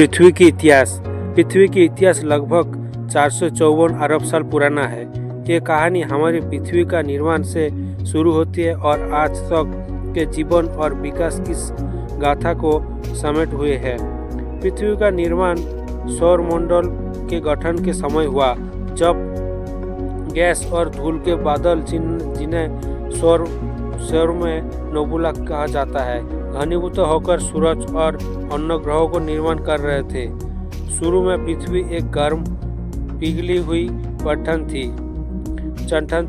पृथ्वी की इतिहास लगभग 454 अरब साल पुराना है। ये कहानी हमारी पृथ्वी का निर्माण से शुरू होती है और आज तक के जीवन और विकास की गाथा को समेट हुए है। पृथ्वी का निर्माण सौरमंडल के गठन के समय हुआ, जब गैस और धूल के बादल जिन्हें सौर में नेबुला कहा जाता है, घनीभूत होकर सूरज और अन्य ग्रहों को निर्माण कर रहे थे। शुरू में पृथ्वी एक गर्म पिघली हुई चट्टान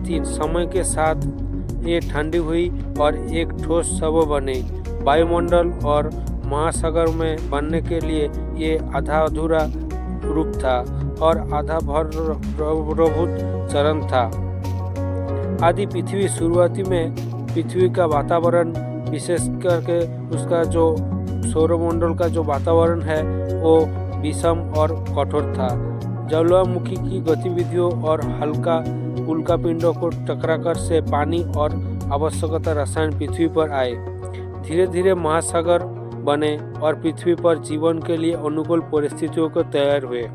थी। समय के साथ ये ठंडी हुई और एक ठोस सब बनी। वायुमंडल और महासागर में बनने के लिए ये आधा अधूरा रूप था और आधा भरभूत चरण था। आदि पृथ्वी शुरुआती में पृथ्वी का वातावरण, विशेष करके उसका जो सौरमंडल का जो वातावरण है वो विषम और कठोर था। ज्वालामुखी की गतिविधियों और हल्का उल्कापिंडों को टकराकर से पानी और आवश्यकता रसायन पृथ्वी पर आए। धीरे धीरे महासागर बने और पृथ्वी पर जीवन के लिए अनुकूल परिस्थितियों को तैयार हुए।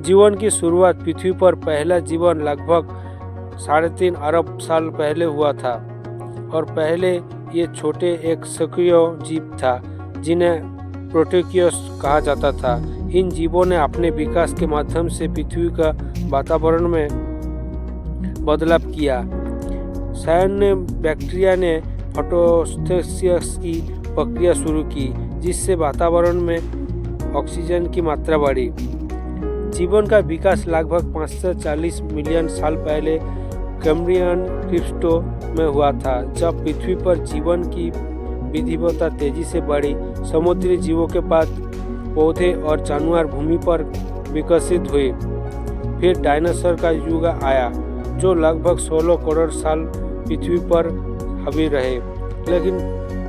जीवन की शुरुआत पृथ्वी पर पहला जीवन लगभग 3.5 अरब साल पहले हुआ था और पहले ये छोटे एक सक्रिय जीव था जिन्हें प्रोटोकियस कहा जाता था। इन जीवों ने अपने विकास के माध्यम से पृथ्वी का वातावरण में बदलाव किया। सैन्य बैक्टीरिया ने फोटोसिंथेसिस की प्रक्रिया शुरू की, जिससे वातावरण में ऑक्सीजन की मात्रा बढ़ी। जीवन का विकास लगभग 540 मिलियन साल पहले कैम्ब्रियन क्रिप्टो में हुआ था, जब पृथ्वी पर जीवन की विविधता तेजी से बढ़ी। समुद्री जीवों के बाद पौधे और जानवर भूमि पर विकसित हुए। फिर डायनासोर का युग आया, जो लगभग 16 करोड़ साल पृथ्वी पर हावी रहे। लेकिन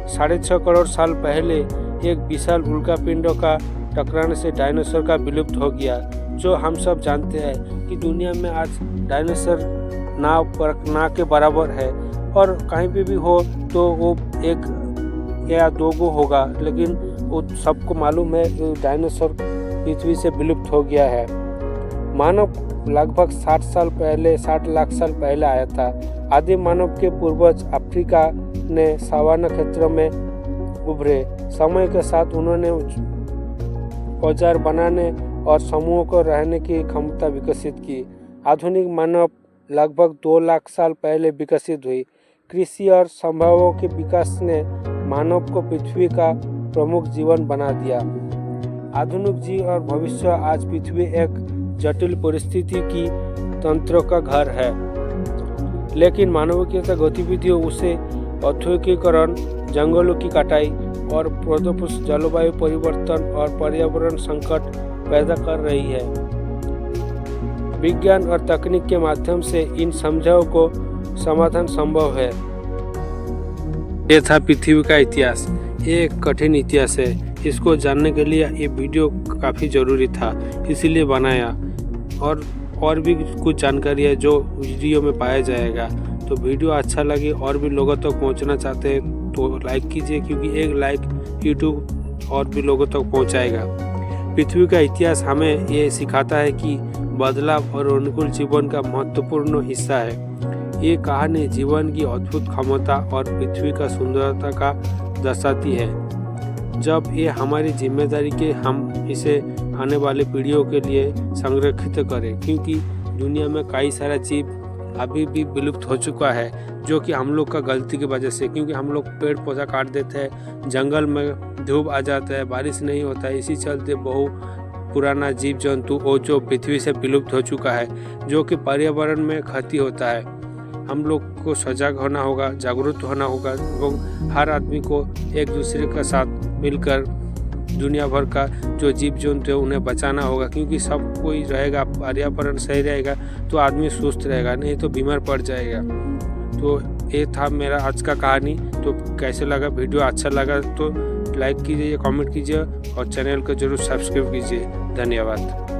6.5 करोड़ साल पहले एक विशाल उल्कापिंडों का टकराने से डायनासोर का विलुप्त हो गया। जो हम सब जानते हैं कि दुनिया में आज डायनासोर ना के बराबर है, और कहीं पे भी हो तो वो 1 या 2 होगा, लेकिन वो सबको मालूम है डायनासोर पृथ्वी से विलुप्त हो गया है। मानव लगभग 60 लाख साल पहले आया था। आदि मानव के पूर्वज अफ्रीका ने सवाना क्षेत्रों में उभरे। समय के साथ उन्होंने औजार बनाने और समूहों को रहने की क्षमता विकसित की। आधुनिक मानव लगभग 2 लाख साल पहले विकसित हुई। कृषि और संभवों के विकास ने मानव को पृथ्वी का प्रमुख जीवन बना दिया। आधुनिक जीव और भविष्य आज पृथ्वी एक जटिल परिस्थिति की तंत्रों का घर है, लेकिन मानवीय गतिविधियों उसे औद्योगिकीकरण, जंगलों की कटाई और प्रदूषण, जलवायु परिवर्तन और पर्यावरण संकट पैदा कर रही है। विज्ञान और तकनीक के माध्यम से इन समस्याओं को समाधान संभव है। ये था पृथ्वी का इतिहास। ये एक कठिन इतिहास है। इसको जानने के लिए ये वीडियो काफ़ी ज़रूरी था, इसीलिए बनाया। और भी कुछ जानकारी है जो वीडियो में पाया जाएगा। तो वीडियो अच्छा लगे और भी लोगों तक पहुंचना चाहते हैं तो लाइक कीजिए, क्योंकि एक लाइक यूट्यूब और भी लोगों तक पहुंचाएगा। पृथ्वी का इतिहास हमें ये सिखाता है कि बदलाव और अनुकूल जीवन का महत्वपूर्ण हिस्सा है। ये कहानी जीवन की अद्भुत क्षमता और पृथ्वी का सुंदरता का दर्शाती है। जब ये हमारी जिम्मेदारी कि हम इसे आने वाले पीढ़ियों के लिए संरक्षित करें, क्योंकि दुनिया में कई सारा जीव अभी भी विलुप्त हो चुका है, जो कि हम लोग का गलती की वजह से, क्योंकि हम लोग पेड़ पौधा काट देते हैं, जंगल में धूप आ जाता है, बारिश नहीं होता है। इसी चलते बहु पुराना जीव जंतु वो जो पृथ्वी से विलुप्त हो चुका है, जो कि पर्यावरण में क्षति होता है। हम लोग को सजग होना होगा, जागरूक होना होगा এবং हर आदमी को एक दूसरे के साथ मिलकर दुनिया भर का जो जीव जंतु है उन्हें बचाना होगा, क्योंकि सब कोई रहेगा, पर्यावरण सही रहेगा तो आदमी सुस्त रहेगा, नहीं तो बीमार पड़ जाएगा। तो ये था मेरा आज का कहानी। तो कैसे लगा वीडियो? अच्छा लगा तो लाइक कीजिए, कमेंट कीजिए और चैनल को जरूर सब्सक्राइब कीजिए। धन्यवाद।